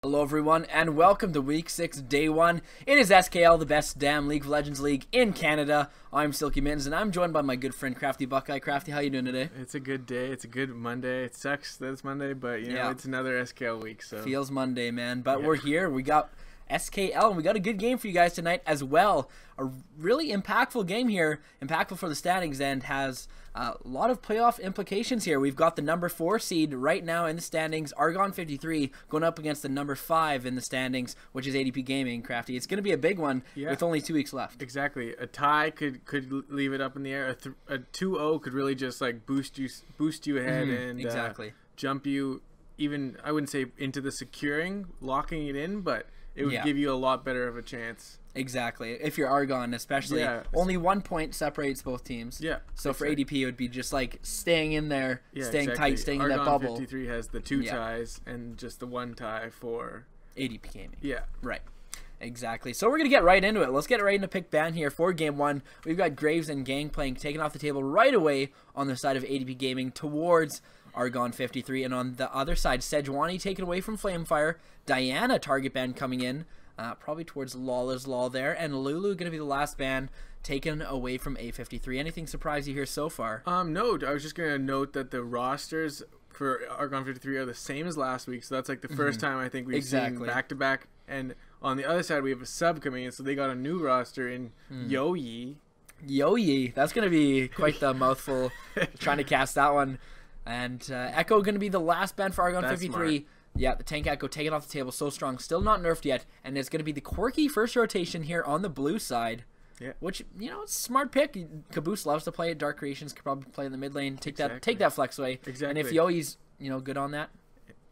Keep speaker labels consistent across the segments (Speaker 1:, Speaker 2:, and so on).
Speaker 1: Hello everyone, and welcome to Week 6, Day 1. It is SKL, the best damn League of Legends league in Canada. I'm Silky Mittens, and I'm joined by my good friend Crafty Buckeye. Crafty, how you doing today?
Speaker 2: It's a good day. It's a good Monday. It sucks that it's Monday, but you know it's another SKL week. So
Speaker 1: feels Monday, man. But we're here. We got SKL, and we got a good game for you guys tonight as well. A really impactful game here, impactful for the standings, and has a lot of playoff implications here. We've got the number 4 seed right now in the standings, Argon 53, going up against the number 5 in the standings, which is ADP Gaming. Crafty, it's going to be a big one with only 2 weeks left.
Speaker 2: Exactly. A tie could leave it up in the air. A 2-0 could really just like boost you ahead and jump you even, I wouldn't say into the securing, locking it in, but it would give you a lot better of a chance.
Speaker 1: Exactly. If you're Argon, especially, only 1 point separates both teams.
Speaker 2: Yeah.
Speaker 1: So for ADP, it would be just like staying in there, staying tight, staying
Speaker 2: Argon
Speaker 1: in that bubble.
Speaker 2: Argon 53 has the 2 ties and just the 1 tie for
Speaker 1: ADP Gaming.
Speaker 2: Yeah.
Speaker 1: Right. Exactly. So we're going to get right into it. Let's get right into pick ban here for Game 1. We've got Graves and Gangplank taken off the table right away on the side of ADP Gaming towards Argon 53. And on the other side, Sejuani taken away from Flamefire. Diana target ban coming in. Probably towards Lawler's Law there. And Lulu going to be the last ban taken away from A53. Anything surprise you here so far?
Speaker 2: No. I was just going to note that the rosters for Argon 53 are the same as last week. So that's like the first time I think we've seen back-to-back. And on the other side, we have a sub coming in. So they got a new roster in Yoyi.
Speaker 1: Yoyi. That's going to be quite the mouthful trying to cast that one. And Echo going to be the last ban for Argon 53. Smart. Yeah, the Tank Echo taken off the table, so strong, still not nerfed yet, and it's going to be the quirky first rotation here on the blue side. Yeah. Which, you know, it's a smart pick. Caboose loves to play it. Dark Creations could probably play in the mid lane. Take that flex away.
Speaker 2: Exactly.
Speaker 1: And if Yoi's, you know, good on that,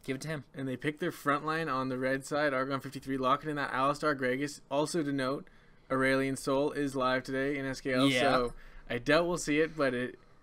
Speaker 1: give it to him.
Speaker 2: And they picked their front line on the red side, Argon 53, locking in that Alistar Gragas. Also to note, Aurelian Soul is live today in SKL, so I doubt we'll see it, but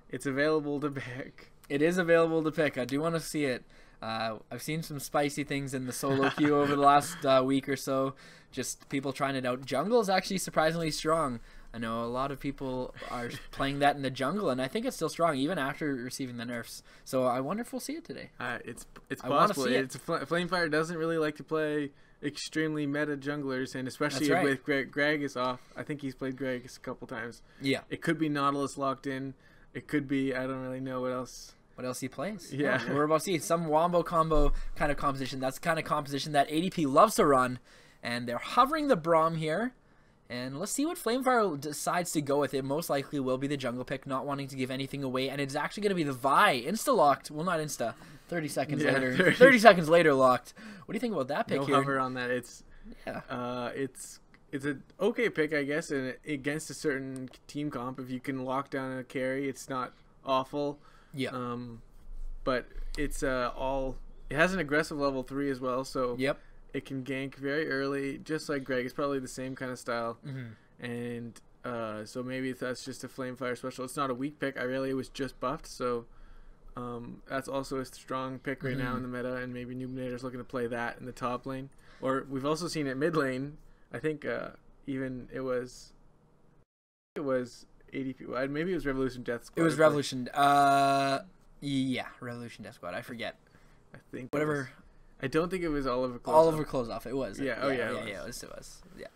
Speaker 2: it's available to pick.
Speaker 1: It is available to pick. I do want to see it. I've seen some spicy things in the solo queue over the last week or so. Just people trying it out. Jungle is actually surprisingly strong. I know a lot of people are playing that in the jungle, and I think it's still strong even after receiving the nerfs. So I wonder if we'll see it today.
Speaker 2: It's possible. Flamefire doesn't really like to play extremely meta junglers, and especially with Greg is off. I think he's played Greg a couple times.
Speaker 1: Yeah.
Speaker 2: It could be Nautilus locked in. It could be, I don't really know what else.
Speaker 1: What else he plays?
Speaker 2: Yeah.
Speaker 1: We're about to see some wombo combo kind of composition. That's the kind of composition that ADP loves to run. And they're hovering the Braum here. And let's see what Flamefire decides to go with. It most likely will be the jungle pick, not wanting to give anything away. And it's actually going to be the Vi. Insta-locked. Well, not insta. 30 seconds later. 30 seconds later locked. What do you think about that pick here?
Speaker 2: No hover on that. It's an okay pick, I guess, and against a certain team comp. If you can lock down a carry, it's not awful.
Speaker 1: Yeah.
Speaker 2: But it's it has an aggressive level 3 as well, so it can gank very early, just like Greg. It's probably the same kind of style. And so maybe that's just a Flamefire special. It's not a weak pick. Irelia was just buffed, so that's also a strong pick right now in the meta, and maybe Noobinator's looking to play that in the top lane. Or we've also seen it mid lane. I think even it was ADP. Maybe it was Revolution Death Squad.
Speaker 1: It was Revolution. Yeah, Revolution Death Squad. I forget.
Speaker 2: I think
Speaker 1: whatever.
Speaker 2: I don't think it was Oliver Closeoff.
Speaker 1: Oliver Closeoff. It was.
Speaker 2: Yeah.
Speaker 1: It was. Yeah.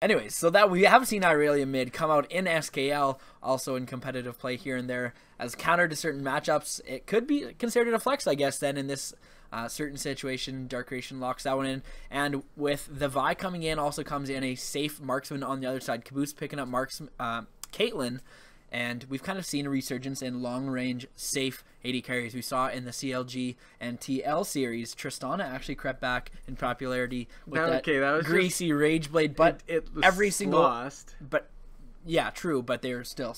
Speaker 1: Anyways, so that we have seen Irelia mid come out in SKL, also in competitive play here and there as counter to certain matchups. It could be considered a flex, I guess. Then in this certain situation, Dark Creation locks that one in, and with the Vi coming in, also comes in a safe marksman on the other side. Caboose picking up Caitlyn, and we've kind of seen a resurgence in long-range safe AD carries. We saw in the CLG and TL series, Tristana actually crept back in popularity with that was greasy Rage Blade, but
Speaker 2: it was
Speaker 1: every single
Speaker 2: lost.
Speaker 1: But yeah, true, but they were still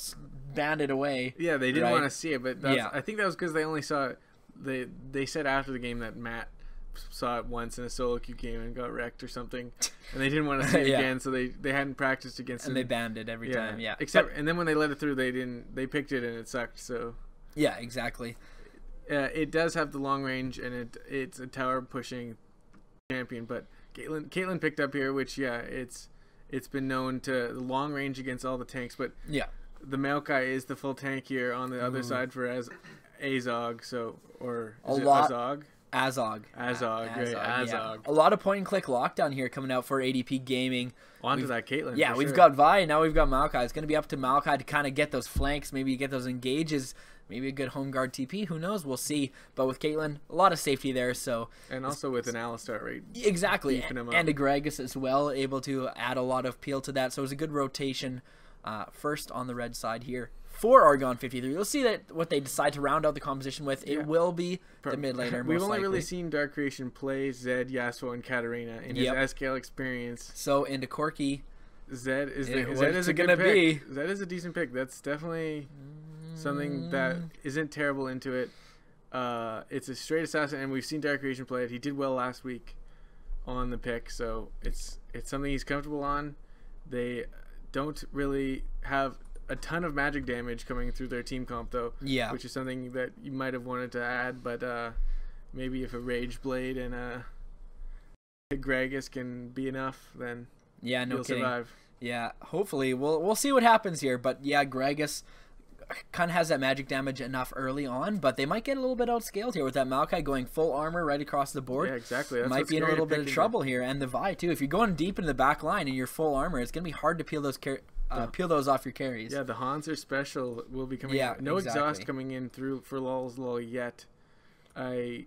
Speaker 1: banded away.
Speaker 2: Yeah, they didn't want to see it, but I think that was because they only saw it. They said after the game that Matt saw it once in a solo queue game and got wrecked or something, and they didn't want to see it again, so they hadn't practiced against him.
Speaker 1: And they banned it every time. Yeah,
Speaker 2: and then when they let it through, they picked it and it sucked. So
Speaker 1: yeah, exactly.
Speaker 2: It does have the long range, and it's a tower pushing champion, but Caitlyn picked up here, which it's been known to the long range against all the tanks, but the Maokai is the full tank here on the other side for Azog, so or is it Azog?
Speaker 1: Azog.
Speaker 2: Great. Azog.
Speaker 1: Yeah. A lot of point-and-click lockdown here coming out for ADP Gaming.
Speaker 2: On to that Caitlyn.
Speaker 1: Yeah, we've got Vi, now we've got Maokai. It's going to be up to Maokai to kind of get those flanks, maybe get those engages, maybe a good home guard TP. Who knows? We'll see. But with Caitlyn, a lot of safety there. And
Speaker 2: also with an Alistar, right?
Speaker 1: Exactly. And a Gragas as well, able to add a lot of peel to that. So it was a good rotation first on the red side here. For Argon 53, we'll see that what they decide to round out the composition with. It will be the mid laner.
Speaker 2: We've only really seen Dark Creation play Zed, Yasuo, and Katarina in his SKL experience.
Speaker 1: So into Corki,
Speaker 2: Zed is a good pick. Zed is a decent pick. That's definitely something that isn't terrible into it. It's a straight assassin, and we've seen Dark Creation play it. He did well last week on the pick, so it's something he's comfortable on. They don't really have a ton of magic damage coming through their team comp though, which is something that you might have wanted to add, but maybe if a Rage Blade and a Gragas can be enough, then you'll survive.
Speaker 1: Yeah, hopefully we'll see what happens here, but yeah, Gragas kind of has that magic damage enough early on, but they might get a little bit outscaled here with that Maokai going full armor right across the board.
Speaker 2: Yeah, exactly. That's
Speaker 1: might be in a little bit of trouble here, and the Vi too. If you're going deep into the back line and you're full armor, it's gonna be hard to peel those off your carries.
Speaker 2: Yeah, the Hans are special will be coming in. No exhaust coming in through for Lul's Lull yet. I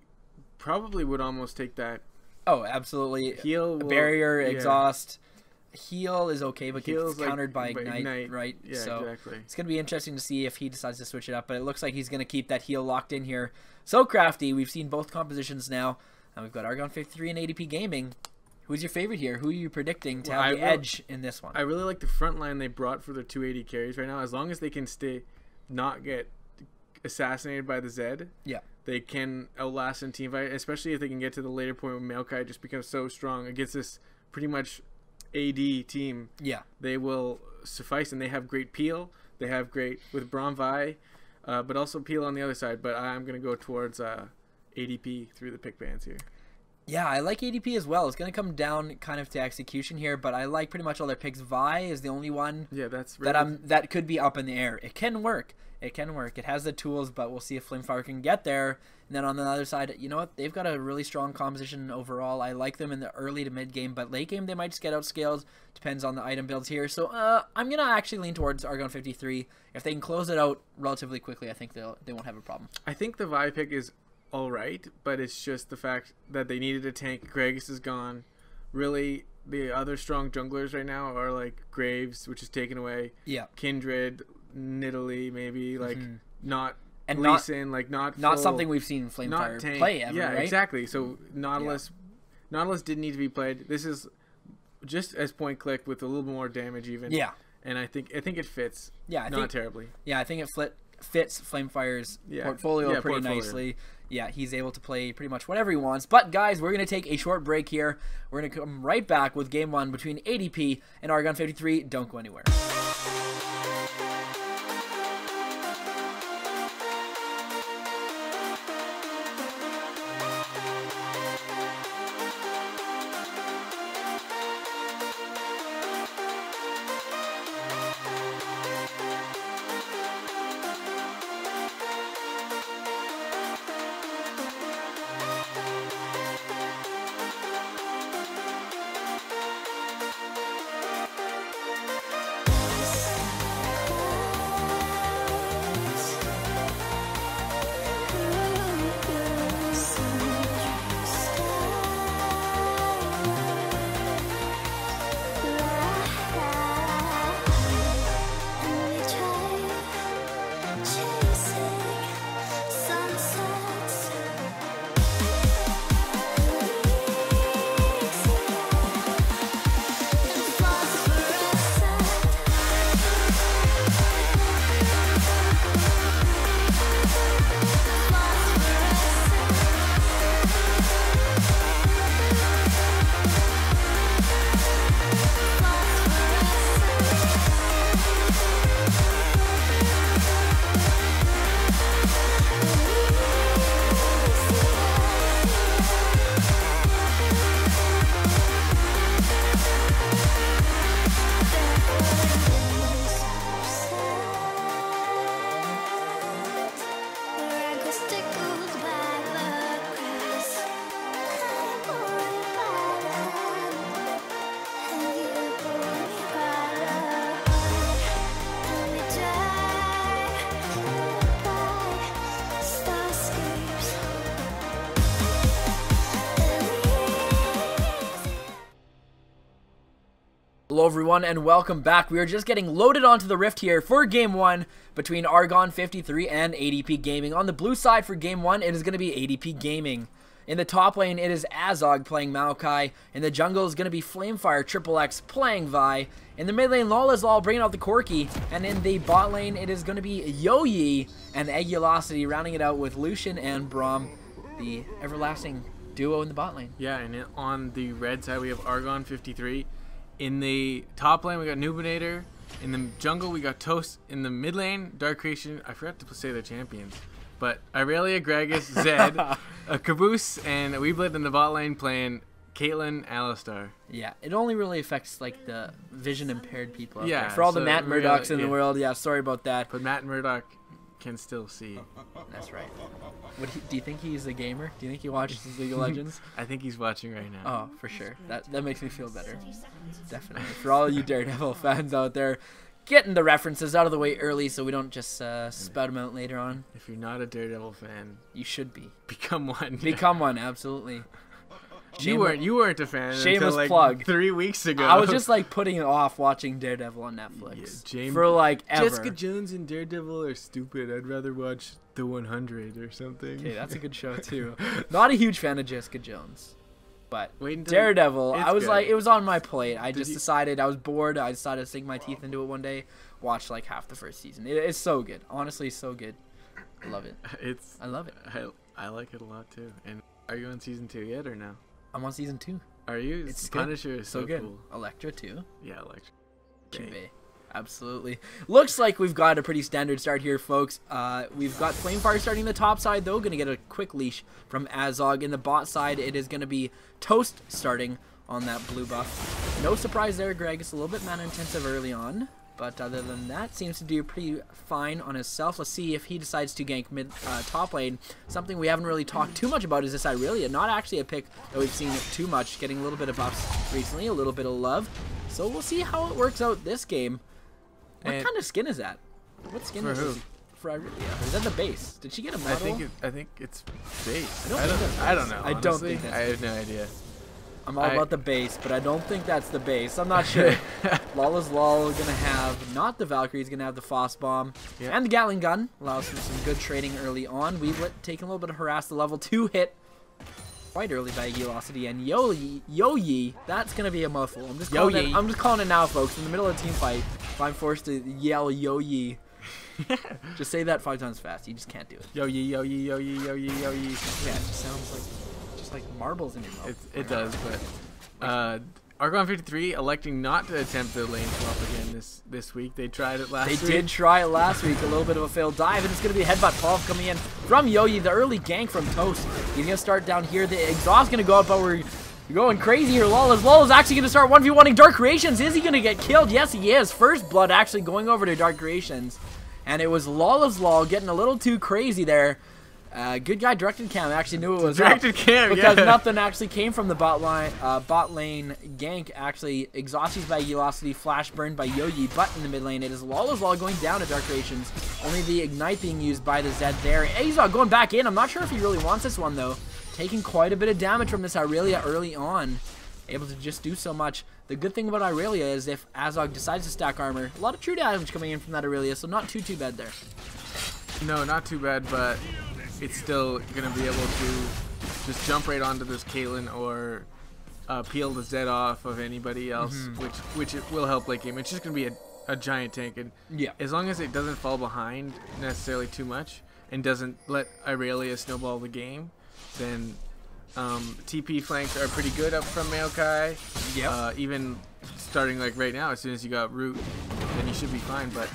Speaker 2: probably would almost take that.
Speaker 1: Oh, absolutely.
Speaker 2: Heal
Speaker 1: barrier, exhaust. Heal is okay, but gets countered by Ignite, right?
Speaker 2: Yeah, so exactly.
Speaker 1: It's going to be interesting to see if he decides to switch it up, but it looks like he's going to keep that heal locked in here. So crafty. We've seen both compositions now, and we've got Argon 53 and ADP Gaming. Who's your favorite here? Who are you predicting to have the edge in this one?
Speaker 2: I really like the front line they brought for their 280 carries right now. As long as they can not get assassinated by the Zed, they can outlast in teamfight, especially if they can get to the later point where Maokai just becomes so strong against this pretty much AD team. They will suffice, and they have great peel. They have great with Bromvi, but also peel on the other side. But I'm going to go towards ADP through the pick bands here.
Speaker 1: Yeah, I like ADP as well. It's going to come down kind of to execution here, but I like pretty much all their picks. Vi is the only one that could be up in the air. It can work. It can work. It has the tools, but we'll see if Flamefire can get there. And then on the other side, you know what? They've got a really strong composition overall. I like them in the early to mid game, but late game they might just get outscaled. Depends on the item builds here. So I'm going to actually lean towards Argon 53. If they can close it out relatively quickly, I think they won't have a problem.
Speaker 2: I think the Vi pick is all right, but it's just the fact that they needed a tank. Gragas is gone. Really, the other strong junglers right now are like Graves, which is taken away. Kindred, Nidalee, maybe not. And Lee Sin, not
Speaker 1: something we've seen Flamefire play ever, right?
Speaker 2: Exactly. So Nautilus didn't need to be played. This is just as point click with a little more damage even. And I think it fits. Not terribly.
Speaker 1: Yeah, I think it fits Flamefire's portfolio pretty nicely. Yeah, he's able to play pretty much whatever he wants. But guys, we're going to take a short break here. We're going to come right back with game 1 between ADP and Argon 53. Don't go anywhere. Hello everyone and welcome back. We are just getting loaded onto the Rift here for Game 1 between Argon 53 and ADP Gaming. On the blue side for Game 1, it is going to be ADP Gaming. In the top lane, it is Azog playing Maokai. In the jungle is going to be Flamefire Triple X playing Vi. In the mid lane, Lawless bringing out the Corki. And in the bot lane, it is going to be Yoyi and Agulosity rounding it out with Lucian and Braum, the everlasting duo in the bot lane.
Speaker 2: Yeah, and on the red side, we have Argon 53. In the top lane, we got Nubinator. In the jungle, we got Toast. In the mid lane, Dark Creation. I forgot to say their champions. But Irelia, Gragas, Zed, Caboose, and Weeblit in the bot lane playing Caitlyn, Alistar.
Speaker 1: Yeah, it only really affects like the vision impaired people out there. For
Speaker 2: so
Speaker 1: all the Matt Murdocks in the world, yeah, sorry about that.
Speaker 2: But Matt Murdock can still see.
Speaker 1: That's right. Do you think he's a gamer? Do you think he watches League of Legends?
Speaker 2: I think he's watching right now.
Speaker 1: Oh, for sure. That makes me feel better. Definitely. For all you Daredevil fans out there, getting the references out of the way early so we don't just spout them out later on.
Speaker 2: If you're not a Daredevil fan,
Speaker 1: you should be.
Speaker 2: Become one.
Speaker 1: Become one, absolutely.
Speaker 2: You weren't a fan
Speaker 1: shameless
Speaker 2: until like
Speaker 1: plug.
Speaker 2: 3 weeks ago.
Speaker 1: I was just like putting it off watching Daredevil on Netflix for like ever.
Speaker 2: Jessica Jones and Daredevil are stupid. I'd rather watch The 100 or something.
Speaker 1: Okay, that's a good show too. Not a huge fan of Jessica Jones, but Daredevil, I was like, it was on my plate. I just decided I was bored. I decided to sink my teeth into it one day. Watched like half the first season. It's so good. Honestly, so good. I love it. I love it.
Speaker 2: I like it a lot too. And are you on season 2 yet or no?
Speaker 1: I'm on season 2.
Speaker 2: Are you?
Speaker 1: It's
Speaker 2: Punisher is so
Speaker 1: good.
Speaker 2: Cool.
Speaker 1: Electra too.
Speaker 2: Yeah, Electra.
Speaker 1: Okay. Absolutely. Looks like we've got a pretty standard start here, folks. We've got Flamefire starting the top side, though. Going to get a quick leash from Azog. In the bot side, it is going to be Toast starting on that blue buff. No surprise there, Greg. It's a little bit mana intensive early on. But other than that, seems to do pretty fine on himself. Let's see if he decides to gank top lane. Something we haven't really talked too much about is this Irelia. Not actually a pick that we've seen too much. Getting a little bit of buffs recently, a little bit of love. So we'll see how it works out this game. What kind of skin is that? What skin is this? For Irelia? Or is that the base? Did she get a model?
Speaker 2: I think it's base.
Speaker 1: I
Speaker 2: don't know.
Speaker 1: I don't think that's
Speaker 2: I have no idea.
Speaker 1: I'm all about the base, but I don't think that's the base. I'm not sure. Lawless Lol gonna have not the Valkyrie, he's gonna have the Foss Bomb and the Gatling gun. Allows for some good trading early on. Weeblit taking a little bit of harass. The level 2 hit quite early by Agulosity and Yoyi. That's gonna be a mouthful. I'm just calling it now, folks. In the middle of a team fight, if I'm forced to yell Yoyi, just say that 5 times fast. You just can't do it.
Speaker 2: Yoyi, Yoyi, Yoyi, Yoyi, Yoyi.
Speaker 1: Yeah, it just sounds like marbles in your mouth.
Speaker 2: It does, but Argon 53 electing not to attempt the lane swap again this week. They tried it last week.
Speaker 1: They did try it last week. A little bit of a failed dive, and it's going to be a headbutt pulse coming in from Yoyi. The early gank from Toast. He's going to start down here. The exhaust going to go up, but we're going crazy here. Lawless actually going to start 1v1ing Dark Creations. Is he going to get killed? Yes, he is. First blood actually going over to Dark Creations. And it was Lawless getting a little too crazy there. Good guy directed cam actually knew it was
Speaker 2: directed cam
Speaker 1: because nothing actually came from the bot lane gank. Actually, exhausted by Agulosity, flash burned by Yoyi, but in the mid lane it is Lawless going down to Dark Creations. Only the ignite being used by the Zed there. Azog going back in. I'm not sure if he really wants this one though. Taking quite a bit of damage from this Irelia early on. Able to just do so much. The good thing about Irelia is if Azog decides to stack armor, a lot of true damage coming in from that Irelia, so not too bad there.
Speaker 2: No, not too bad, but it's still going to be able to just jump right onto this Caitlyn or peel the Zed off of anybody else, which it will help late game. It's just going to be a giant tank, and as long as it doesn't fall behind necessarily too much and doesn't let Irelia snowball the game, then TP flanks are pretty good up from Maokai. Even starting like right now, as soon as you got root, then you should be fine, but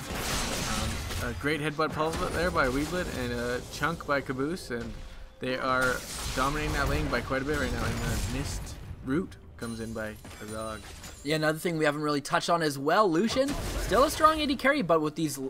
Speaker 2: a great headbutt pulse there by Weeblit and a chunk by Caboose, and they are dominating that lane by quite a bit right now. And the missed root comes in by Azog.
Speaker 1: Yeah, another thing we haven't really touched on as well, Lucian, still a strong AD carry, but with these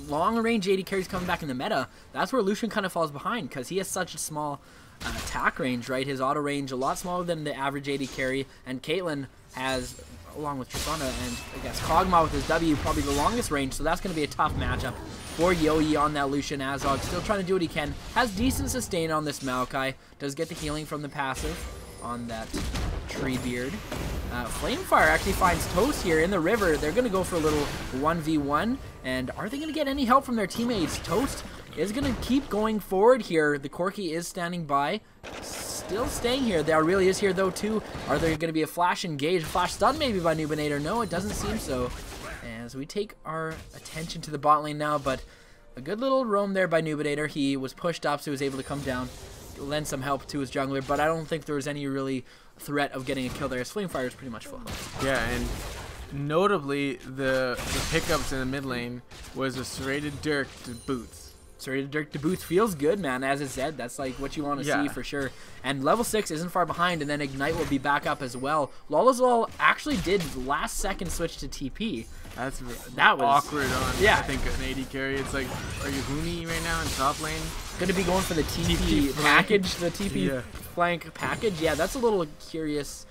Speaker 1: long-range AD carries coming back in the meta, that's where Lucian kind of falls behind because he has such a small attack range, right? His auto range a lot smaller than the average AD carry, and Caitlyn has, along with Tristana and I guess Kog'Maw with his W, probably the longest range, so that's going to be a tough matchup for Yoyi on that Lucian. Azog still trying to do what he can, has decent sustain on this Maokai, does get the healing from the passive on that Treebeard. Flamefire actually finds Toast here in the river. They're going to go for a little 1v1. And are they going to get any help from their teammates? Toast is going to keep going forward here. The Corki is standing by. Still staying here. There really is here, though, too. Are there going to be a flash engage? Flash stun maybe by Nubinator? No, it doesn't seem so. As we take our attention to the bot lane now, but a good little roam there by Nubinator. He was pushed up, so he was able to come down, lend some help to his jungler, but I don't think there was any really threat of getting a kill there, as Flamefire is pretty much full health.
Speaker 2: Yeah, and notably, the pickups in the mid lane was a serrated Dirk to boots.
Speaker 1: Serrated Dirk to boots feels good, man. As it said, that's like what you want to see for sure. And level 6 isn't far behind, and then Ignite will be back up as well. Lolazol actually did last second switch to TP.
Speaker 2: That was awkward on, I think, an AD carry. It's like, are you Huni right now in top lane?
Speaker 1: Going to be going for the TP package, the TP flank package. Yeah, that's a little curious.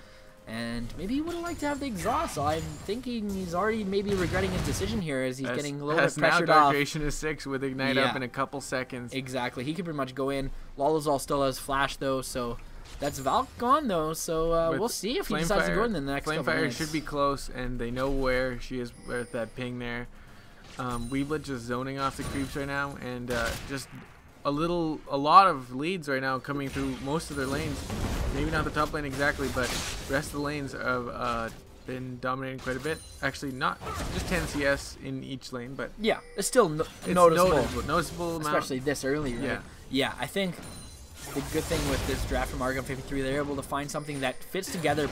Speaker 1: And maybe he would have liked to have the exhaust. So I'm thinking he's already maybe regretting his decision here as he's getting a little bit pressured off.
Speaker 2: Now Darkration is 6 with Ignite up in a couple seconds.
Speaker 1: Exactly. He could pretty much go in. Lolazol still has Flash, though, so that's Valk gone, though. So we'll see if he decides to go in the next couple minutes.
Speaker 2: Flamefire should be close, and they know where she is with that ping there. Weeblet just zoning off the creeps right now, and just a lot of leads right now coming through most of their lanes. Maybe not the top lane exactly, but the rest of the lanes have been dominating quite a bit. Actually, not just 10 CS in each lane, but
Speaker 1: yeah, it's still
Speaker 2: noticeable amount.
Speaker 1: Especially this early, right? Yeah, I think the good thing with this draft from Argon 53, they're able to find something that fits together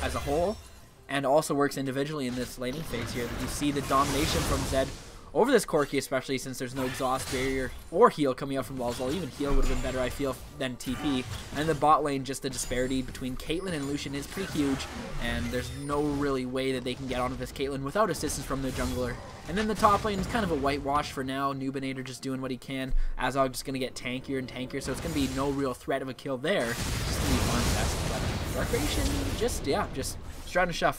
Speaker 1: as a whole and also works individually in this laning phase here. You see the domination from Zed over this Corki, especially since there's no exhaust barrier or heal coming out from Lolazol. Even heal would have been better, I feel, than TP. And the bot lane, just the disparity between Caitlyn and Lucian is pretty huge, and there's no really way that they can get onto this Caitlyn without assistance from the jungler. And then the top lane is kind of a whitewash for now. Nubinator just doing what he can. Azog just going to get tankier and tankier, so it's going to be no real threat of a kill there. It's just going to be fun test. But Darkration just trying to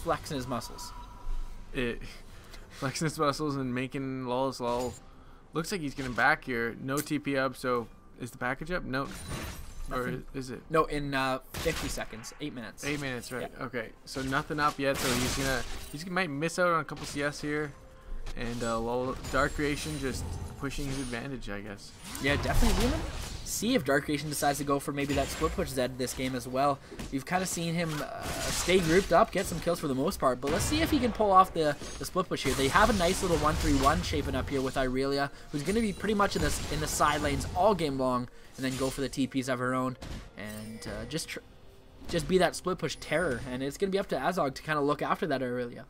Speaker 1: flexing his muscles.
Speaker 2: Flexing his muscles and making Lolazol. Looks like he's getting back here. No TP up, so is the package up? No. Nothing. Or is it?
Speaker 1: No, in 50 seconds. 8 minutes.
Speaker 2: 8 minutes, right. Yeah. Okay, so nothing up yet, so he might miss out on a couple CS here. And Darkration just pushing his advantage, I guess.
Speaker 1: Yeah, definitely. We're gonna see if Darkration decides to go for maybe that split push Zed this game as well. We've kind of seen him stay grouped up, get some kills for the most part, but let's see if he can pull off the split push here. They have a nice little 1-3-1 shaping up here with Irelia, who's going to be pretty much in the side lanes all game long, and then go for the TPs of her own, and just be that split push terror. And it's going to be up to Azog to kind of look after that Irelia.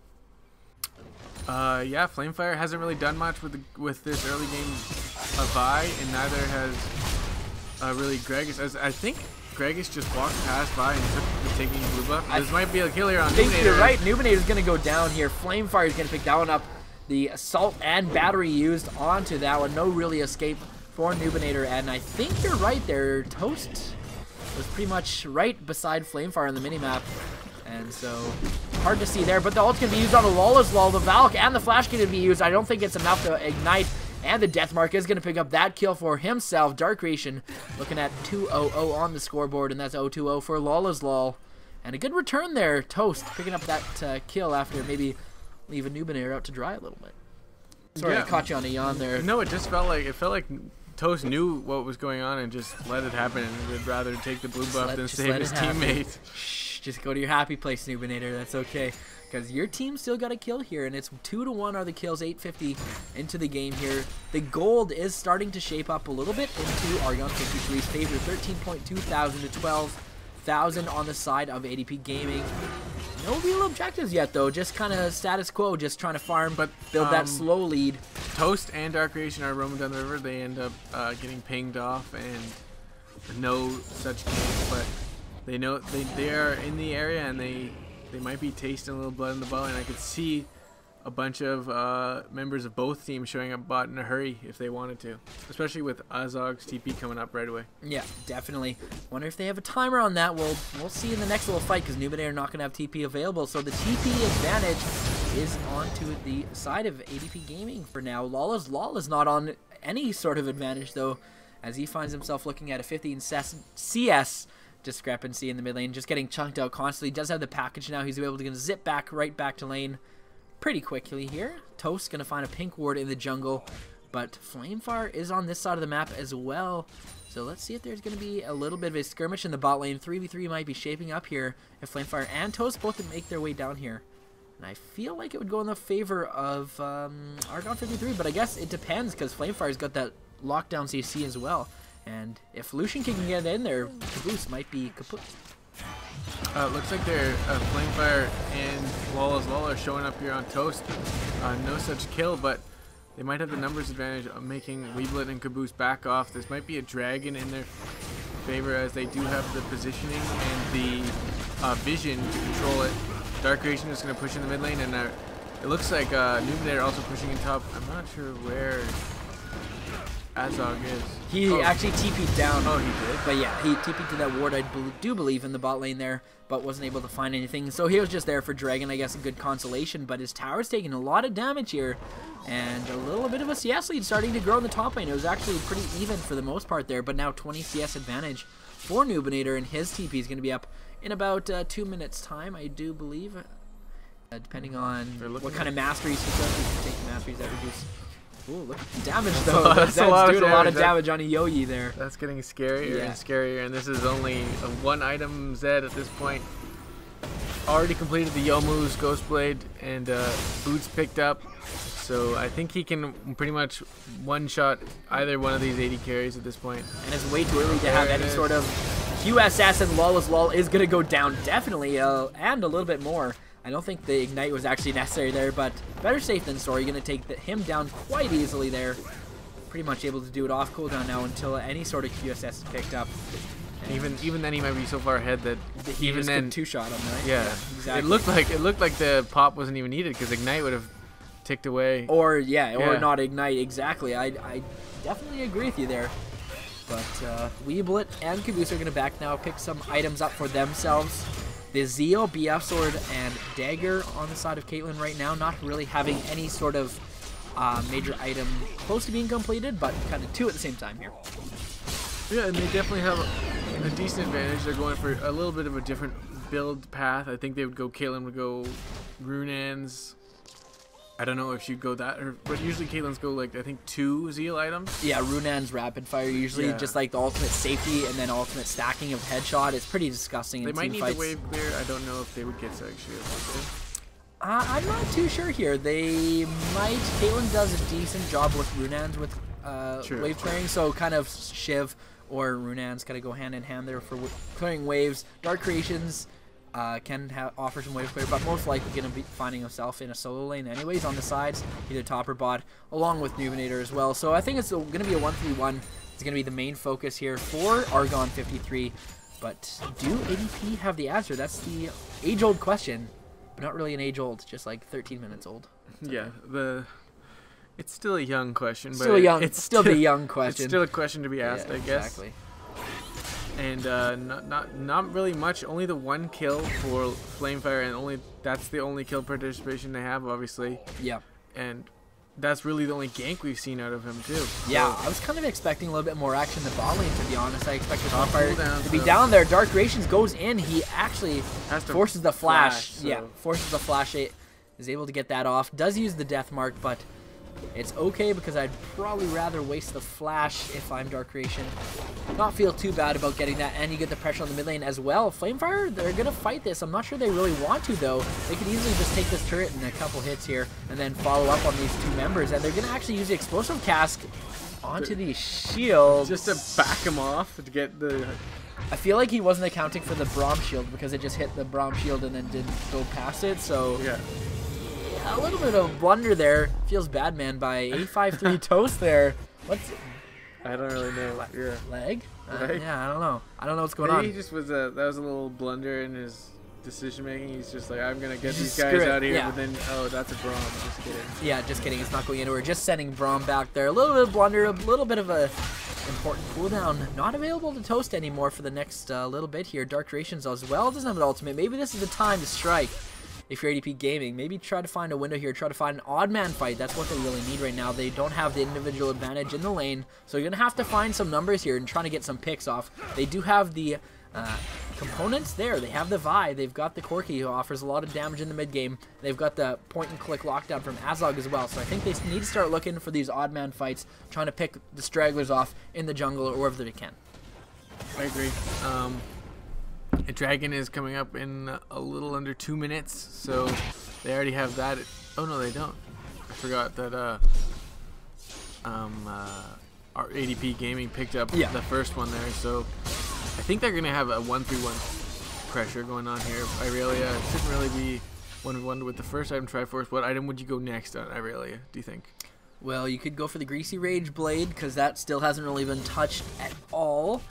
Speaker 2: Yeah, Flamefire hasn't really done much with this early game of Vi, and neither has really Gregus. As I think Gregus just walked past by and took the taking blue buff. This might be a kill here on Nubinator.
Speaker 1: I think you're right. Nubinator's going to go down here. Flamefire is going to pick that one up. The assault and battery used onto that one. No really escape for Nubinator, and I think you're right there. Toast was pretty much right beside Flamefire on the minimap. And so, hard to see there, but the ult's going to be used on the Lolazol, the Valk, and the Flash going to be used. I don't think it's enough to ignite, and the Deathmark is going to pick up that kill for himself. Darkration looking at 2-0-0 on the scoreboard, and that's 0-2-0 for Lolazol. And a good return there. Toast picking up that kill after maybe leaving Nubinator out to dry a little bit. Sorry, I caught you on a yawn there.
Speaker 2: No, it felt like Toast knew what was going on and just let it happen, and would rather take the blue buff than save his teammate.
Speaker 1: Just go to your happy place, Nubinator. That's okay, because your team still got a kill here, and it's 2-1 are the kills, 850 into the game here. The gold is starting to shape up a little bit into Argon 53's favor, 13.2 thousand to 12,000 on the side of ADP Gaming. No real objectives yet, though. Just kind of status quo, just trying to farm, but build that slow lead.
Speaker 2: Toast and Darkration are roaming down the river. They end up getting pinged off, and no such game, but they know they are in the area, and they might be tasting a little blood in the bowl, and I could see a bunch of members of both teams showing up bot in a hurry if they wanted to, especially with Azog's TP coming up right away.
Speaker 1: Yeah, definitely. Wonder if they have a timer on that. We'll see in the next little fight, because Nubinator are not going to have TP available, so the TP advantage is onto the side of ADP Gaming for now. Lol is not on any sort of advantage, though, as he finds himself looking at a 15 CS discrepancy in the mid lane, just getting chunked out constantly. Does have the package now. He's able to zip back right back to lane pretty quickly here. Toast gonna find a pink ward in the jungle, but Flamefire is on this side of the map as well. So let's see if there's going to be a little bit of a skirmish in the bot lane. 3v3 might be shaping up here if Flamefire and Toast both make their way down here. And I feel like it would go in the favor of Argon 53, but I guess it depends because Flamefire's got that lockdown CC as well. And if Lucian can get in there, Caboose might be kaput.
Speaker 2: Looks like they're Flamefire and Lawless Law are showing up here on Toast. No such kill, but they might have the numbers advantage of making Weeblet and Caboose back off. This might be a dragon in their favor as they do have the positioning and the vision to control it. Dark Creation is going to push in the mid lane, and it looks like Numinator also pushing in top. I'm not sure where Azog is.
Speaker 1: He actually TP'd down.
Speaker 2: Oh, he did?
Speaker 1: But yeah, he TP'd to that ward, I do believe, in the bot lane there, but wasn't able to find anything. So he was just there for Dragon, I guess, a good consolation. But his tower's taking a lot of damage here, and a little bit of a CS lead starting to grow in the top lane. It was actually pretty even for the most part there, but now 20 CS advantage for Nubinator, and his TP is going to be up in about 2 minutes' time, I do believe. Depending on what kind of masteries he does, he can take the masteries that reduce. Ooh, look at the damage though. That's doing a lot of damage on a Yoyi there.
Speaker 2: That's getting scarier and scarier, and this is only a one item Zed at this point. Already completed the Yomu's Ghostblade, and Boots picked up. So I think he can pretty much one-shot either one of these 80 carries at this point.
Speaker 1: And it's way too early to have any sort of QSS, and Lawless Lull is going to go down definitely, and a little bit more. I don't think the Ignite was actually necessary there, but better safe than sorry. Going to take him down quite easily there. Pretty much able to do it off cooldown now until any sort of QSS is picked up.
Speaker 2: And even then, he might be so far ahead that
Speaker 1: he even then two-shot him, right?
Speaker 2: Yeah, exactly. It looked like the pop wasn't even needed because Ignite would have ticked away.
Speaker 1: Or not Ignite exactly. I definitely agree with you there. But Weeblet and Caboose are going to back now, pick some items up for themselves. The Zeo, BF Sword, and Dagger on the side of Caitlyn right now, not really having any sort of major item close to being completed, but kind of two at the same time here.
Speaker 2: Yeah, and they definitely have a decent advantage. They're going for a little bit of a different build path. I think they would go, Caitlyn would go Runans. I don't know if she'd go that, but usually Caitlyn's go like, I think 2 Zeal items.
Speaker 1: Yeah, Runan's rapid fire usually, just like the ultimate safety and then ultimate stacking of headshot. It's pretty disgusting.
Speaker 2: They might need the wave clear. I don't know if they would get to actually.
Speaker 1: I'm not too sure here. They might. Caitlyn does a decent job with Runans with wave clearing, so kind of Shiv or Runan's gotta go hand in hand there for clearing waves. Dark Creations can offer some wave clear, but most likely going to be finding himself in a solo lane anyways on the sides, either top or bot, along with Nubinator as well. So I think it's going to be a 1-3-1. It's going to be the main focus here for Argon 53. But do ADP have the answer? That's the age-old question. But not really an age-old, just like 13 minutes old.
Speaker 2: Yeah, it's still a young question. But
Speaker 1: it's still the young question.
Speaker 2: It's still a question to be asked, I guess.
Speaker 1: Exactly.
Speaker 2: And not really much. Only the 1 kill for Flamefire, and that's the only kill participation they have, obviously.
Speaker 1: Yeah.
Speaker 2: And that's really the only gank we've seen out of him too.
Speaker 1: Yeah, I was kind of expecting a little bit more action in the bot lane, to be honest. I expected Flamefire to be down there. Dark Creations goes in. He actually forces the flash. Yeah, forces the flash. Is able to get that off. Does use the death mark, but it's okay because I'd probably rather waste the flash if I'm Dark Creation. Not feel too bad about getting that, and you get the pressure on the mid lane as well. Flamefire, they're going to fight this. I'm not sure they really want to, though. They could easily just take this turret in a couple hits here and then follow up on these 2 members, and they're going to actually use the Explosive Cask onto the shield.
Speaker 2: Just to back him off to get the...
Speaker 1: I feel like he wasn't accounting for the Braum shield because it just hit the Braum shield and then didn't go past it, so...
Speaker 2: Yeah.
Speaker 1: A little bit of blunder there. Feels bad, man, by A53 Toast there. What's...
Speaker 2: I don't really know.
Speaker 1: Leg? Yeah, I don't know. I don't know what's going
Speaker 2: on.
Speaker 1: on.
Speaker 2: He just was that was a little blunder in his decision making. He's just like, I'm gonna get these guys out of here, but then that's a Braum. Just kidding.
Speaker 1: Yeah, just kidding. It's not going anywhere. Just sending Braum back there. A little bit of blunder, a little bit of a important cooldown. Not available to Toast anymore for the next little bit here. Dark Creations as well doesn't have an ultimate. Maybe this is the time to strike. If you're ADP Gaming, maybe try to find a window here, try to find an odd man fight. That's what they really need right now. They don't have the individual advantage in the lane, so you're going to have to find some numbers here and trying to get some picks off. They do have the components there. They have the Vi, they've got the Corki, who offers a lot of damage in the mid game. They've got the point-and-click lockdown from Azog as well. So I think they need to start looking for these odd man fights, trying to pick the stragglers off in the jungle or wherever they can.
Speaker 2: I agree. A dragon is coming up in a little under 2 minutes, so they already have that. Oh no, they don't. I forgot that our ADP Gaming picked up the first one there, so I think they're gonna have a 1-3-1 pressure going on here. Irelia shouldn't really be 1v1 with the first item Triforce. What item would you go next on Irelia, do you think?
Speaker 1: Well, you could go for the Greasy Rage Blade, because that still hasn't really been touched at all.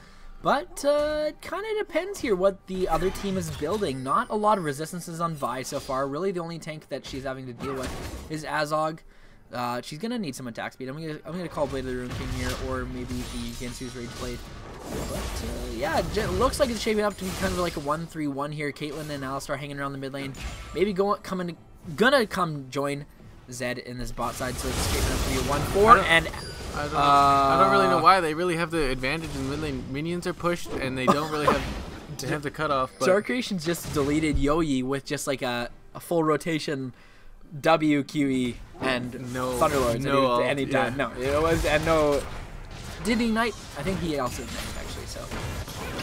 Speaker 1: But it kind of depends here what the other team is building. Not a lot of resistances on Vi so far. Really, the only tank that she's having to deal with is Azog. She's gonna need some attack speed. I'm gonna call Blade of the Rune King here, or maybe the Gensu's Rage Blade. But yeah, it looks like it's shaping up to be kind of like a 1-3-1 here. Caitlyn and Alistar hanging around the mid lane. Maybe gonna come join Zed in this bot side, so it's shaping up to be a 1-4. And
Speaker 2: I don't really know why. They really have the advantage in mid lane. Minions are pushed, and they don't really have to have the cutoff.
Speaker 1: Dark Creations just deleted Yoyi with just like a full rotation WQE and Thunderlords at any time. No, it was, and no. Did he Ignite? I think he also Ignited actually, so.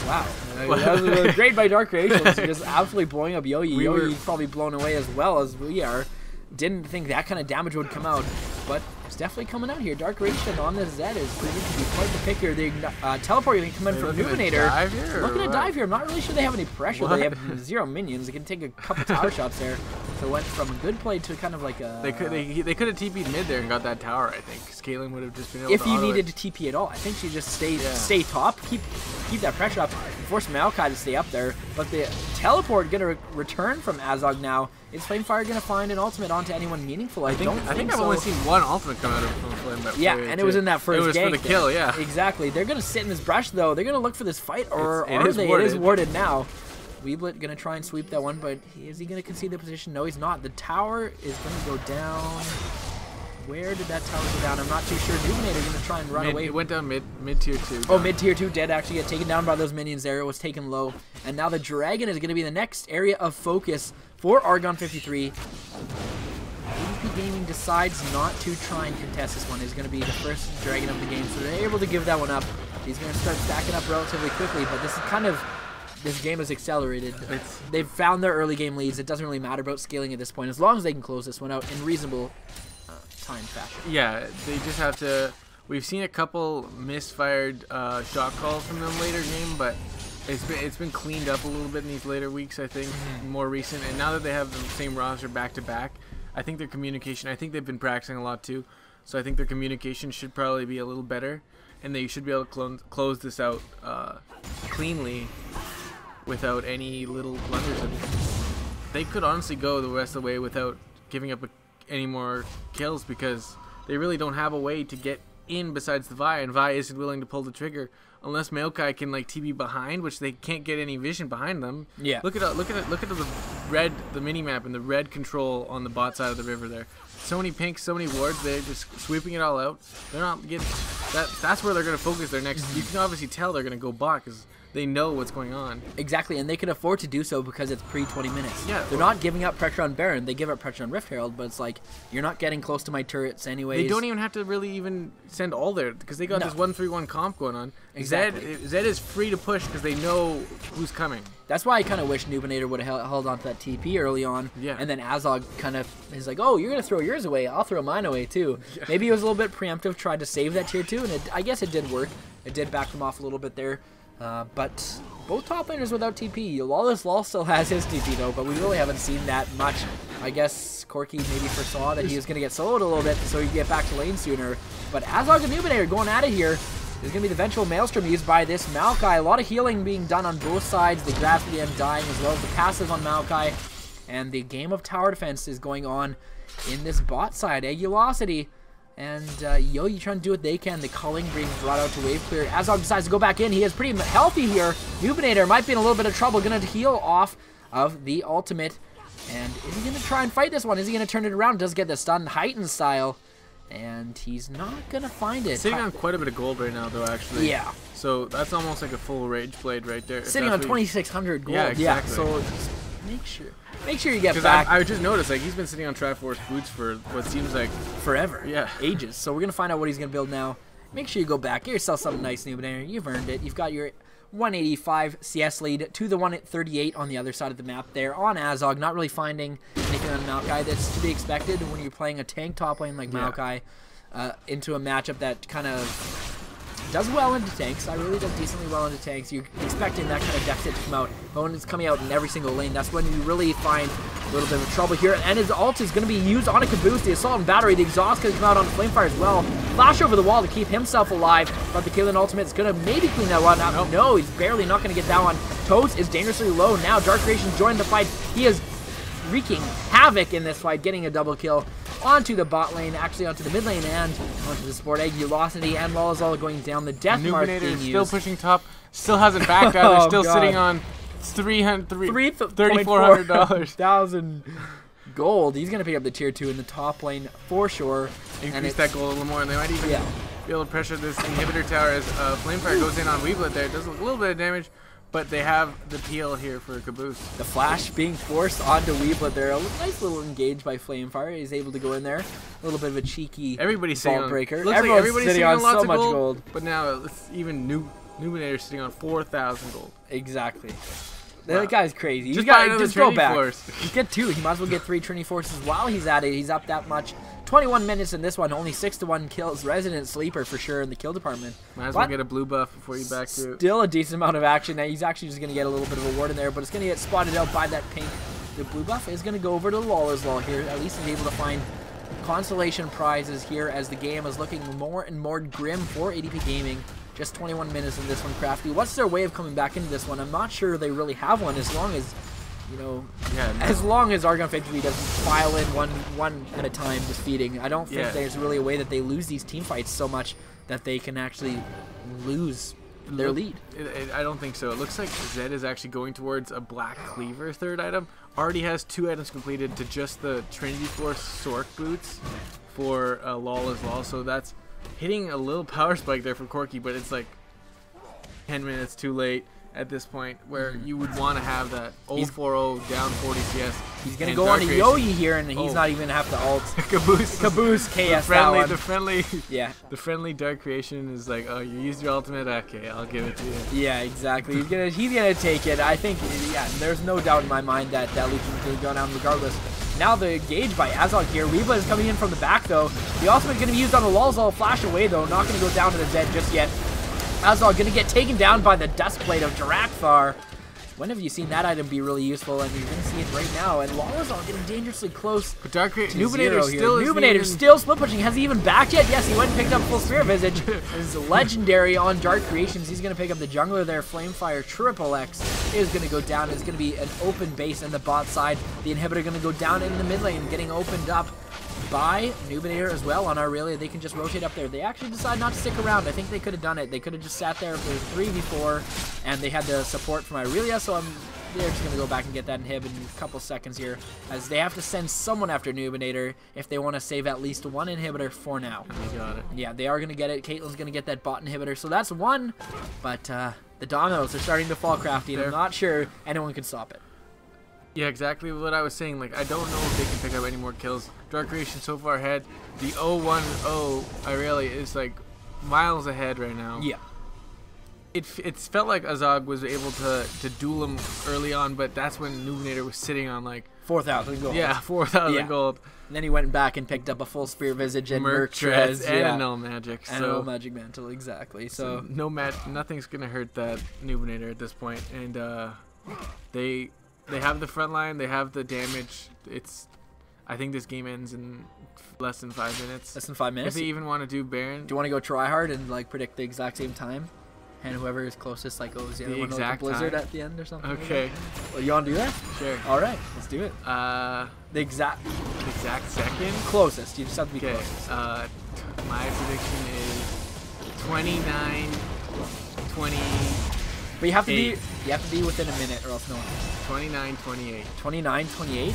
Speaker 1: Wow. That was great by Dark Creations. Just absolutely blowing up Yoyi. Yoyi's probably blown away as well as we are. Didn't think that kind of damage would come out, but it's definitely coming out here. Dark Creation on the Zed is proving to be quite the pick here. The teleport can come in from Numinator. Looking to dive here. I'm not really sure they have any pressure. They have 0 minions. They can take a couple tower shots there. So it went from a good play to kind of like a...
Speaker 2: They could have TP'd mid there and got that tower, I think. Because Caitlyn would have just been able
Speaker 1: if
Speaker 2: to
Speaker 1: you needed to TP at all. I think she just stay top, keep that pressure up, force Maokai to stay up there. But the teleport going to return from Azog now. Is Flamefire going to find an ultimate onto anyone meaningful? I think
Speaker 2: I've only seen one ultimate come out of Flamefire.
Speaker 1: Yeah, and it was in that first game.
Speaker 2: It was for the kill, yeah.
Speaker 1: Exactly. They're going to sit in this brush, though. They're going to look for this fight, or are they? It is warded now. Weeblet going to try and sweep that one, but is he going to concede the position? No, he's not. The tower is going to go down. Where did that tower go down? I'm not too sure. Numinator going to try and run away.
Speaker 2: It went down mid tier 2.
Speaker 1: Oh, mid tier 2 did actually get taken down by those minions there. It was taken low. And now the dragon is going to be the next area of focus for Argon 53. ADP Gaming decides not to try and contest this one. It's going to be the first dragon of the game, so they're able to give that one up. He's going to start stacking up relatively quickly, but this is kind of... This game is accelerated. They've found their early game leads. It doesn't really matter about scaling at this point, as long as they can close this one out in reasonable time fashion.
Speaker 2: Yeah, they just have to... We've seen a couple misfired shot calls from them later game, but it's been cleaned up a little bit in these later weeks, I think, more recent. And now that they have the same roster back-to-back, I think their communication... I think they've been practicing a lot too, so I think their communication should probably be a little better, and they should be able to close this out cleanly without any little blunders. They could honestly go the rest of the way without giving up any more kills, because they really don't have a way to get in besides the Vi, and Vi isn't willing to pull the trigger unless Maokai can like TP behind, which they can't get any vision behind them.
Speaker 1: Yeah.
Speaker 2: Look at the red, the mini map and the red control on the bot side of the river there. So many pinks, so many wards. They're just sweeping it all out. They're not getting that. That's where they're gonna focus their next. You can obviously tell they're gonna go bot because they know what's going on.
Speaker 1: Exactly, and they can afford to do so because it's pre-20 minutes.
Speaker 2: Yeah,
Speaker 1: they're not giving up pressure on Baron. They give up pressure on Rift Herald, but it's like, you're not getting close to my turrets anyways.
Speaker 2: They don't even have to really even send all their, because they got this 1-3-1 comp going on.
Speaker 1: Exactly.
Speaker 2: Zed is free to push because they know who's coming.
Speaker 1: That's why I kind of wish Numinator would have held on to that TP early on.
Speaker 2: Yeah.
Speaker 1: And then Azog kind of is like, oh, you're going to throw yours away. I'll throw mine away too. Yeah. Maybe he was a little bit preemptive, tried to save that tier 2, and I guess it did work. It did back them off a little bit there. But both top laners without TP. Lawless Law still has his TP though, but we really haven't seen that much. I guess Corki maybe foresaw that he was going to get soloed a little bit so he could get back to lane sooner. But Azog and Numinator going at it here. There's going to be the eventual Maelstrom used by this Maokai. A lot of healing being done on both sides. The grab for the end dying as well as the passive on Maokai. And the game of tower defense is going on in this bot side. Agulosity and Yoyi trying to do what they can. The culling being brought out to wave clear. Azog decides to go back in. He is pretty healthy here. Numinator might be in a little bit of trouble. Going to heal off of the ultimate. And is he going to try and fight this one? Is he going to turn it around? Does get the stun Heighten style. And he's not going to find it.
Speaker 2: Sitting on quite a bit of gold right now, though, actually.
Speaker 1: Yeah.
Speaker 2: So that's almost like a full Rage Blade right there.
Speaker 1: Sitting on 2,600 gold.
Speaker 2: Yeah, exactly.
Speaker 1: Yeah, so just make sure you get back.
Speaker 2: I just noticed, like, he's been sitting on Triforce boots for what seems like
Speaker 1: forever.
Speaker 2: Yeah.
Speaker 1: Ages. So we're going to find out what he's going to build now. Make sure you go back. Get yourself something nice, Nubenator. You've earned it. You've got your 185 CS lead to the 138 on the other side of the map there on Azog. Not really finding anything on Maokai that's to be expected when you're playing a tank top lane like Maokai into a matchup that kind of does well into tanks. I really does decently well into tanks. You're expecting that kind of deficit to come out. But when it's coming out in every single lane, that's when you really find a little bit of trouble here. And his ult is going to be used on a Caboose. The Assault and Battery, the exhaust can come out on the Flamefire as well. Flash over the wall to keep himself alive. But the Caitlyn ultimate is going to maybe clean that one out. Nope. No, he's barely not going to get that one. Toads is dangerously low. Now Dark Creation joined the fight. He is wreaking havoc in this fight, getting a double kill onto the bot lane, actually onto the mid lane, and onto the support. Velocity and Lolazol going down. The death mark being used.
Speaker 2: Still pushing top, still hasn't backed out. They're still sitting on $3,400
Speaker 1: gold. He's gonna pick up the tier 2 in the top lane for sure.
Speaker 2: Increase that gold a little more, and they might even be able to pressure this inhibitor tower as Flamefire goes in on Weeblet there. It does a little bit of damage, but they have the peel here for Caboose.
Speaker 1: The flash being forced onto Weeblet there. A nice little engage by Flamefire. He's able to go in there. A little bit of a cheeky vault breaker.
Speaker 2: Looks like everybody's sitting on lots
Speaker 1: so
Speaker 2: of
Speaker 1: much gold.
Speaker 2: But now it's even Nubenator sitting on 4,000 gold.
Speaker 1: Exactly. That guy's crazy.
Speaker 2: Just
Speaker 1: go back.
Speaker 2: Force.
Speaker 1: He's get 2. He might as well get 3 Trinity Forces while he's at it. He's up that much. 21 minutes in this one. Only 6-1 kills. Resident sleeper for sure in the kill department.
Speaker 2: Might as well get a blue buff before you back through.
Speaker 1: Still a decent amount of action. Now he's actually just going to get a little bit of a ward in there, but it's going to get spotted out by that pink. The blue buff is going to go over to Lolazol here. At least he's able to find consolation prizes here as the game is looking more and more grim for ADP Gaming. Just 21 minutes in this one, Crafty. What's their way of coming back into this one? I'm not sure they really have one, as long as, you know, as long as Argon 53 doesn't file in one at a time just feeding. I don't think there's really a way that they lose these team fights so much that they can actually lose their lead.
Speaker 2: I don't think so. It looks like Zed is actually going towards a Black Cleaver third item. Already has 2 items completed to just the Trinity Force Sork boots for Lol as well. So that's hitting a little power spike there for Corki, but it's like 10 minutes too late at this point where you would want to have that 0-4-0 down 40 CS.
Speaker 1: He's going to go on a Yoyi here, and he's not even have to ult.
Speaker 2: Caboose
Speaker 1: KS
Speaker 2: the friendly Dark Creation is like, oh, you used your ultimate? Okay, I'll give it to you.
Speaker 1: Yeah, exactly. He's gonna take it. I think, there's no doubt in my mind that Legion's going to go down regardless. Now the engage by Azog here. Reba is coming in from the back, though. The ultimate is going to be used on the Lolazol. Flash away, though. Not going to go down to the Zed just yet. Azog going to get taken down by the Dust Blade of Drakthar. When have you seen that item be really useful? And you're going to see it right now. And Lolazol getting dangerously close.
Speaker 2: But Nubenator
Speaker 1: still split pushing. Has he even backed yet? Yes, he went and picked up full Spirit Visage. This is legendary on Dark Creations. He's going to pick up the jungler there. Flamefire XXX is going to go down. It's going to be an open base on the bot side. The inhibitor going to go down in the mid lane, getting opened up by Nubenator as well on Aurelia. They can just rotate up there. They actually decide not to stick around. I think they could have done it. They could have just sat there for 3v4, and they had the support from Aurelia, so they're just going to go back and get that inhib in a couple seconds here, as they have to send someone after Nubenator if they want to save at least 1 inhibitor for now.
Speaker 2: They got it.
Speaker 1: Yeah, they are going to get it. Caitlyn's going to get that bot inhibitor, so that's 1, but the dominoes are starting to fall, Crafty, and I'm not sure anyone can stop it.
Speaker 2: Yeah, exactly what I was saying. Like, I don't know if they can pick up any more kills. Dark Creation so far ahead. The 0-1-0 Aurelia is like miles ahead right now.
Speaker 1: Yeah.
Speaker 2: It felt like Azog was able to duel him early on, but that's when Nubenator was sitting on like
Speaker 1: 4,000 gold.
Speaker 2: Yeah, 4,000 gold.
Speaker 1: And then he went back and picked up a full Spirit Visage and Mercrez
Speaker 2: and a Null Magic.
Speaker 1: And a Null Magic Mantle, exactly. So
Speaker 2: nothing's gonna hurt that Nubenator at this point. And they have the front line, they have the damage. I think this game ends in less than 5 minutes.
Speaker 1: Less than 5 minutes?
Speaker 2: If they even want to do Baron.
Speaker 1: Do you want to go try hard and like predict the exact same time? And whoever is closest, like, goes the other one with a blizzard at the end or something?
Speaker 2: Okay.
Speaker 1: Well, you want to do that?
Speaker 2: Sure.
Speaker 1: All right, let's do it.
Speaker 2: The exact second?
Speaker 1: Closest. You just have to be closest.
Speaker 2: My prediction is 29, 20.
Speaker 1: But you have to be within a minute or else no one.
Speaker 2: 29, 28.
Speaker 1: 29, 28.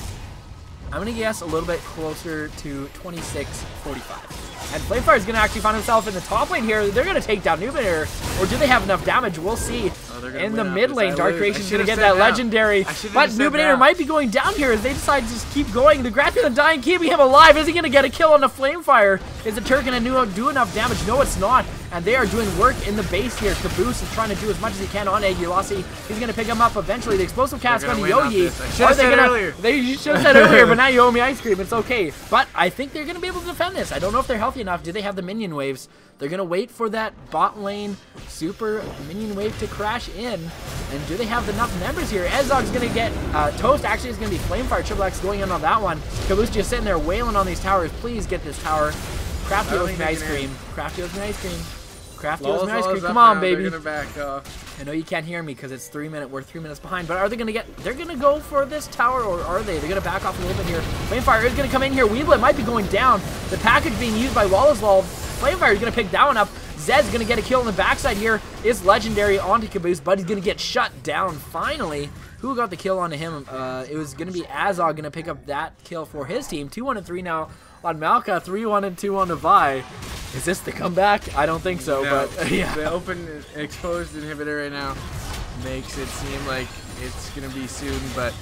Speaker 1: I'm gonna guess a little bit closer to 26, 45. And Flamefire is going to actually find himself in the top lane here. They're going to take down Numinator, or do they have enough damage? We'll see. In the mid lane, Dark Creation is going to get that legendary, but Numinator might be going down here as they decide to just keep going. The Grappulin dying, keeping him alive. Is he going to get a kill on the Flamefire? Is the Turk going to do enough damage? No, it's not. And they are doing work in the base here. Caboose is trying to do as much as he can on Agulasi. He's going to pick him up eventually. The explosive cast going to Yoyi. They should have said earlier, but now you owe me ice cream. It's okay. But I think they're going to be able to defend this. I don't know if they're healthy enough. Do they have the minion waves? They're going to wait for that bot lane super minion wave to crash in. And do they have enough members here? Ezog's going to get Toast. Actually, it's going to be Flamefire. Triple X going in on that one. Caboose just sitting there wailing on these towers. Please get this tower. Crafty owes me ice cream. Crafty owes me ice cream. Crafty owes me ice cream. Come on, baby.
Speaker 2: They're gonna back off.
Speaker 1: I know you can't hear me because it's 3 minutes. We're 3 minutes behind. But are they gonna get? They're gonna go for this tower, or are they? They're gonna back off a little bit here. Flamefire is gonna come in here. Weeblet might be going down. The package being used by Wallazwall. Flamefire is gonna pick that one up. Zed's gonna get a kill on the backside here. Is legendary onto Caboose, but he's gonna get shut down finally. Who got the kill onto him? It was gonna be Azog gonna pick up that kill for his team. 2-1-3 now on Malka. 3-1-2 on Vi. Is this the comeback? I don't think so,
Speaker 2: no,
Speaker 1: but yeah.
Speaker 2: The open exposed inhibitor right now makes it seem like it's gonna be soon, but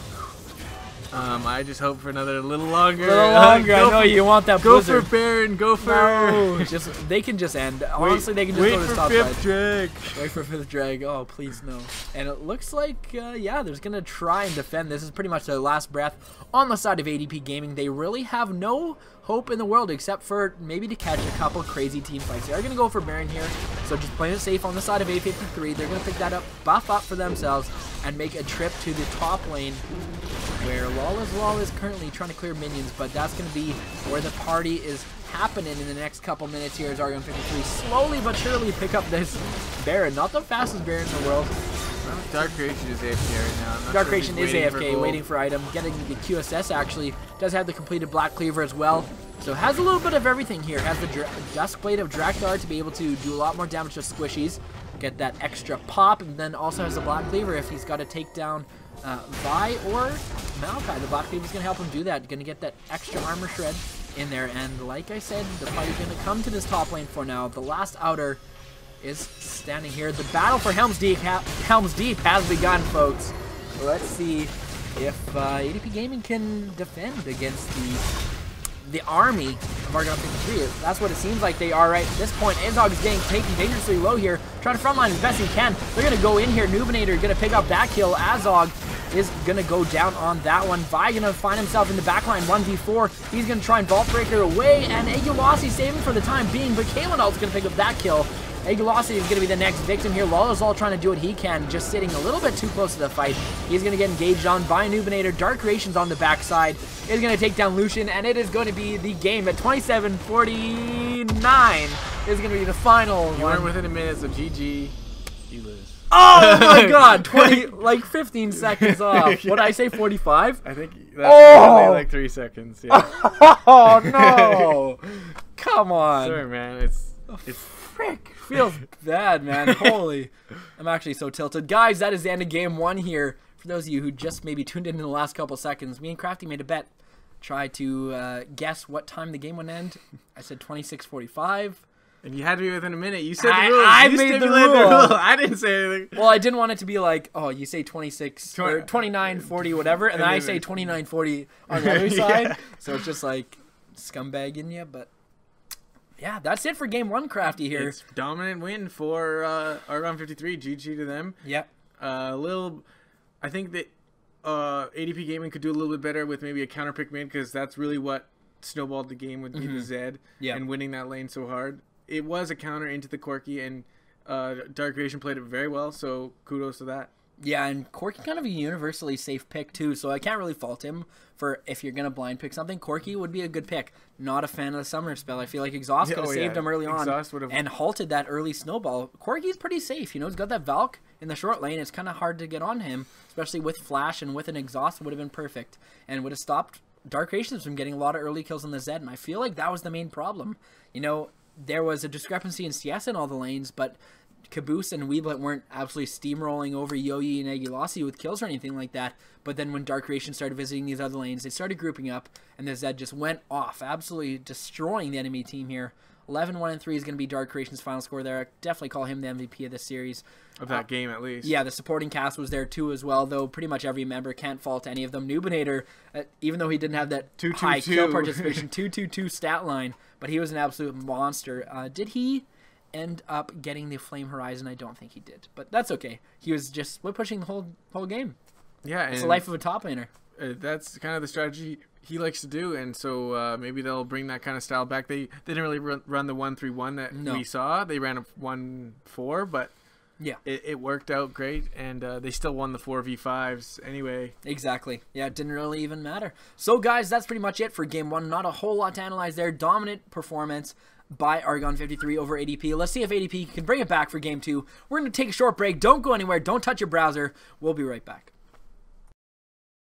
Speaker 2: I just hope for another little longer.
Speaker 1: I know you want that blizzard.
Speaker 2: Go for Baron. Go for.
Speaker 1: No, they can just end. Honestly, they can just go to the top side.
Speaker 2: Wait for 5th drag.
Speaker 1: Wait for 5th drag. Oh, please no. And it looks like yeah, they're gonna try and defend. This is pretty much their last breath on the side of ADP Gaming. They really have no hope in the world except for maybe to catch a couple crazy team fights. They are gonna go for Baron here, so just playing it safe on the side of A53. They're gonna pick that up, buff up for themselves, and make a trip to the top lane, where Lawless is currently trying to clear minions, but that's going to be where the party is happening in the next couple minutes here as Argon 53 slowly but surely pick up this Baron. Not the fastest Baron in the world.
Speaker 2: Dark Creation is AFK right now.
Speaker 1: Dark Creation is AFK, waiting for item, getting the QSS actually. Does have the completed Black Cleaver as well. So has a little bit of everything here. Has the Duskblade of Drakthar to be able to do a lot more damage to squishies. Get that extra pop, and then also has the Black Cleaver if he's got to take down Vi or Malachi. The Black Cleaver is going to help him do that. Going to get that extra armor shred in there. And like I said, the party's going to come to this top lane for now. The last outer is standing here. The battle for Helm's Deep has begun, folks. Let's see if ADP Gaming can defend against the army of Argon 53. That's what it seems like they are right at this point. Azog is getting taken dangerously low here, trying to frontline as best he can. They're going to go in here. Numinator going to pick up that kill. Azog is going to go down on that one. Vi going to find himself in the backline 1v4. He's going to try and Vault Breaker away, and Agulasi saving for the time being, but Kalenald's going to pick up that kill. Agulasi is going to be the next victim here. Lala's all trying to do what he can, just sitting a little bit too close to the fight. He's going to get engaged on by Numinator. Dark Creation's on the backside. Is going to take down Lucian, and it is going to be the game at 27:49. Is going to be the final
Speaker 2: You weren't within a minute, so GG. You lose.
Speaker 1: Oh my god, 15 seconds off. What did I say, 45?
Speaker 2: I think that's only like 3 seconds. Yeah.
Speaker 1: Oh no. Come on.
Speaker 2: Sorry, man. It's
Speaker 1: frick. Feels bad, man. Holy. I'm actually so tilted. Guys, that is the end of game 1 here. For those of you who just maybe tuned in the last couple seconds, me and Crafty made a bet. Try to guess what time the game would end. I said 26:45.
Speaker 2: And you had to be within a minute. You said the rules.
Speaker 1: I made the rule.
Speaker 2: I didn't say anything.
Speaker 1: Well, I didn't want it to be like, oh, you say 26 or 29:40, whatever, and then I say 29:40 on the other side. Yeah. So it's just like scumbag you, but yeah, that's it for game 1, Crafty here.
Speaker 2: It's dominant win for Argon 53. GG to them.
Speaker 1: Yep.
Speaker 2: I think that ADP Gaming could do a little bit better with maybe a counter pick mid, because that's really what snowballed the game with the Zed and winning that lane so hard. It was a counter into the Corki, and Dark Creation played it very well, so kudos to that.
Speaker 1: Yeah, and Corki kind of a universally safe pick too, so I can't really fault him for if you're going to blind pick something. Corki would be a good pick. Not a fan of the summer spell. I feel like Exhaust could have saved him early on and halted that early snowball. Corki's pretty safe. You know, he's got that Valk in the short lane. It's kind of hard to get on him, especially with Flash, and with an Exhaust would have been perfect and would have stopped Dark Creations from getting a lot of early kills on the Zed, and I feel like that was the main problem. You know, there was a discrepancy in CS in all the lanes, but Caboose and Weeblet weren't absolutely steamrolling over Yoyi and Agulasi with kills or anything like that. But then when Dark Creation started visiting these other lanes, they started grouping up, and the Zed just went off, absolutely destroying the enemy team here 11-1-3 is going to be Dark Creation's final score there. I definitely call him the MVP of this series.
Speaker 2: Of that game, at least.
Speaker 1: Yeah, the supporting cast was there too as well, though pretty much every member, can't fault any of them. Nubinator, even though he didn't have that high kill participation, 222 stat line, but he was an absolute monster. Did he end up getting the Flame Horizon? I don't think he did, but that's okay. He was just split pushing the whole game.
Speaker 2: Yeah,
Speaker 1: it's the life of a top laner.
Speaker 2: That's kind of the strategy he likes to do, and so maybe they'll bring that kind of style back. They didn't really run the 1-3-1 that we saw. They ran a 1-4, but yeah, it worked out great, and they still won the 4v5s anyway.
Speaker 1: Exactly. Yeah, it didn't really even matter. So, guys, that's pretty much it for Game 1. Not a whole lot to analyze there. Dominant performance by Argon 53 over ADP. Let's see if ADP can bring it back for Game 2. We're going to take a short break. Don't go anywhere. Don't touch your browser. We'll be right back.